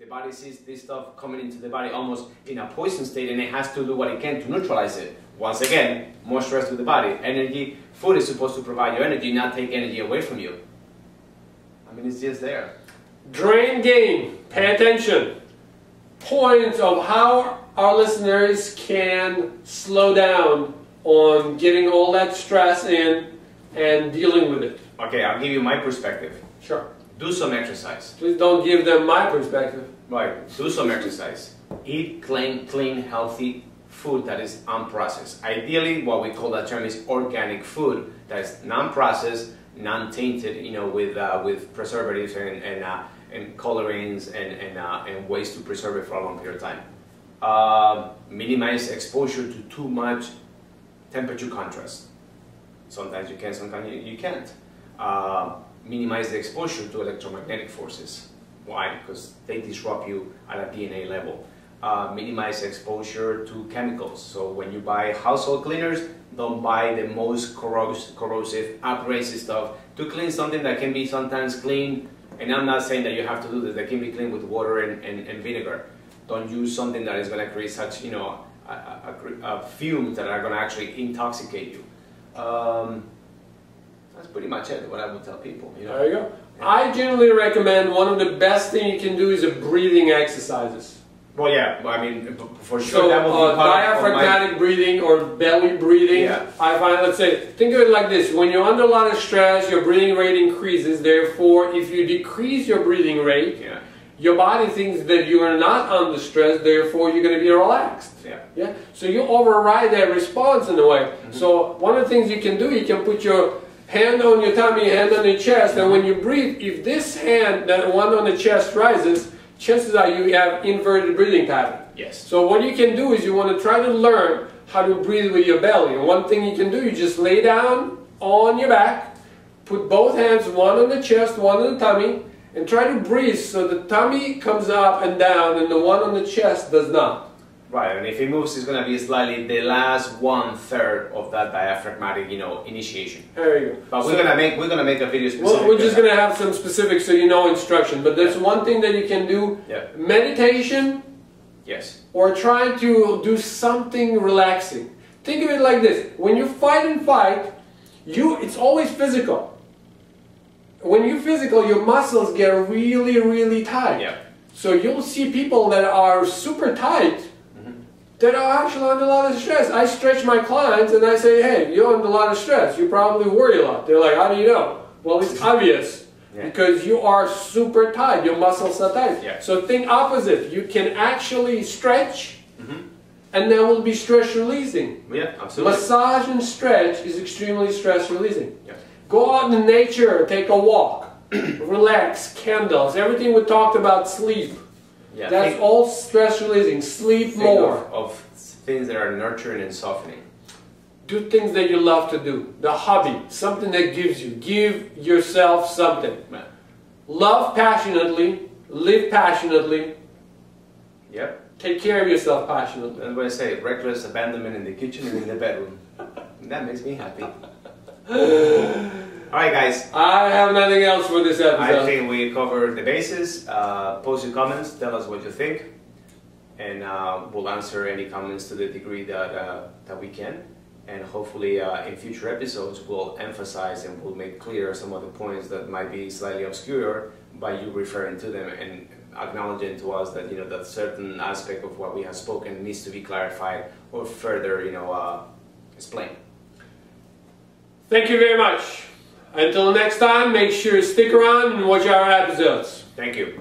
The body sees this stuff coming into the body almost in a poison state, and it has to do what it can to neutralize it. Once again, more stress to the body. Energy, food is supposed to provide you energy, not take energy away from you. I mean, it's just there. Drain gain. Pay attention. Points of how our listeners can slow down on getting all that stress in and dealing with it. Okay, I'll give you my perspective. Sure. Do some exercise. Please don't give them my perspective. Right. Do some exercise. Eat clean, healthy food that is unprocessed. Ideally, what we call that term is organic food that is non-processed, non-tainted, you know, with preservatives and colorings and ways to preserve it for a long period of time. Minimize exposure to too much temperature contrast. Sometimes you can, sometimes you can't. Minimize the exposure to electromagnetic forces. Why? Because they disrupt you at a DNA level. Minimize exposure to chemicals. So when you buy household cleaners, don't buy the most corrosive, abrasive stuff to clean something that can be sometimes clean. And I'm not saying that you have to do this, that can be cleaned with water and vinegar. Don't use something that is going to create such, you know, fumes that are going to actually intoxicate you. That's pretty much it, what I would tell people. You know? There you go. Yeah. I generally recommend one of the best things you can do is a breathing exercises. Well, yeah, I mean, for sure. So, that will be diaphragmatic breathing or belly breathing, yeah. I find, let's say, think of it like this. When you're under a lot of stress, your breathing rate increases. Therefore, if you decrease your breathing rate, yeah. your body thinks that you are not under stress, therefore you're going to be relaxed. Yeah. Yeah? So you override that response in a way. Mm-hmm. So one of the things you can do, you can put your hand on your tummy, hand on your chest, and when you breathe, if this hand, that one on the chest rises, chances are you have inverted breathing pattern. Yes. So what you can do is you want to try to learn how to breathe with your belly. And one thing you can do, you just lay down on your back, put both hands, one on the chest, one on the tummy, and try to breathe so the tummy comes up and down and the one on the chest does not. Right, and if it moves, it's going to be slightly the last 1/3 of that diaphragmatic, you know, initiation. There you go. But we're gonna make a video specific. We're just gonna have some specifics so you know instruction. But there's one thing that you can do: meditation. Yes. Or try to do something relaxing. Think of it like this: when you fight, it's always physical. When you're physical, your muscles get really, really tight. Yeah. So you'll see people that are super tight that are actually under a lot of stress. I stretch my clients and I say, hey, you're under a lot of stress. You probably worry a lot. They're like, how do you know? Well, it's obvious. Yeah. Because you are super tight. Your muscles are tight. Yeah. So think opposite. You can actually stretch and that will be stress releasing. Yeah, absolutely. Massage and stretch is extremely stress releasing. Yeah. Go out in nature, take a walk, relax, candles, everything we talked about, sleep. Yeah, that's all stress releasing. Sleep more. Of things that are nurturing and softening. Do things that you love to do. The hobby, something that gives you. Give yourself something. Man. Love passionately, live passionately. Yep. Take care of yourself passionately. That's what I say, reckless abandonment in the kitchen and in the bedroom. That makes me happy. Alright guys. I have nothing else for this episode. I think we covered the bases. Post your comments, tell us what you think. And we'll answer any comments to the degree that we can. And hopefully in future episodes we'll emphasize and we'll make clear some of the points that might be slightly obscure by you referring to them and acknowledging to us that, you know, that certain aspect of what we have spoken needs to be clarified or further, you know, explained. Thank you very much. Until next time, make sure to stick around and watch our episodes. Thank you.